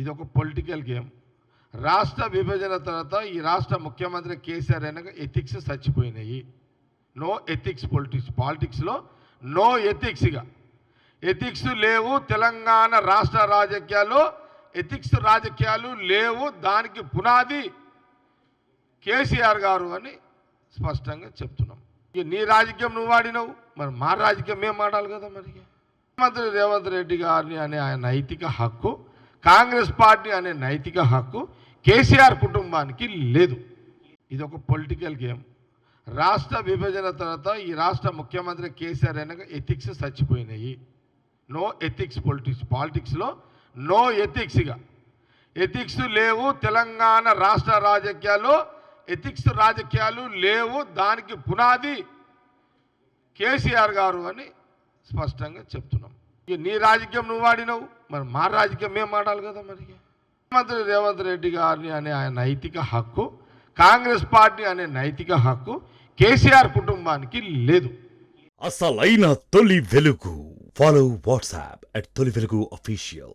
ఇది ఒక political game. రాష్ట్ర విభజన తర్వాత ఈ రాష్ట్ర ముఖ్యమంత్రి కేసీఆర్ అయినాక ఎథిక్స్ చచ్చిపోయినాయి. నో ఎథిక్స్ పాలిటిక్స్లో నో ఎథిక్స్. ఇక ఎథిక్స్ లేవు. తెలంగాణ రాష్ట్ర రాజకీయాల్లో ఎథిక్స్ రాజకీయాలు లేవు. దానికి పునాది కేసీఆర్ గారు అని స్పష్టంగా చెప్తున్నాం. ఇక నీ రాజకీయం నువ్వు ఆడినావు, మరి మా రాజకీయం మేము ఆడాలి కదా. మరి ముఖ్యమంత్రి రేవంత్ రెడ్డి గారిని అనే ఆయన నైతిక హక్కు, కాంగ్రెస్ పార్టీ అనే నైతిక హక్కు కేసీఆర్ కుటుంబానికి లేదు. ఇది ఒక పొలిటికల్ గేమ్. రాష్ట్ర విభజన తర్వాత ఈ రాష్ట్ర ముఖ్యమంత్రి కేసీఆర్ అయినాక ఎథిక్స్ చచ్చిపోయినాయి. నో ఎథిక్స్ పాలిటిక్స్లో నో ఎథిక్స్. ఇక ఎథిక్స్ లేవు. తెలంగాణ రాష్ట్ర రాజకీయాల్లో ఎథిక్స్ రాజకీయాలు లేవు. దానికి పునాది కేసీఆర్ గారు అని స్పష్టంగా చెప్తున్నాం. ఇక నీ రాజకీయం నువ్వు ఆడినావు, మరి మా రాజకీయం మేము ఆడాలి కదా. మరి ముఖ్యమంత్రి రేవంత్ రెడ్డి గారిని అనే ఆయన నైతిక హక్కు, కాంగ్రెస్ పార్టీ అనే నైతిక హక్కు కేసీఆర్ కుటుంబానికి లేదు. అసలైన తొలి వెలుగు. ఫాలో వాట్సాప్ @తొలి వెలుగు official.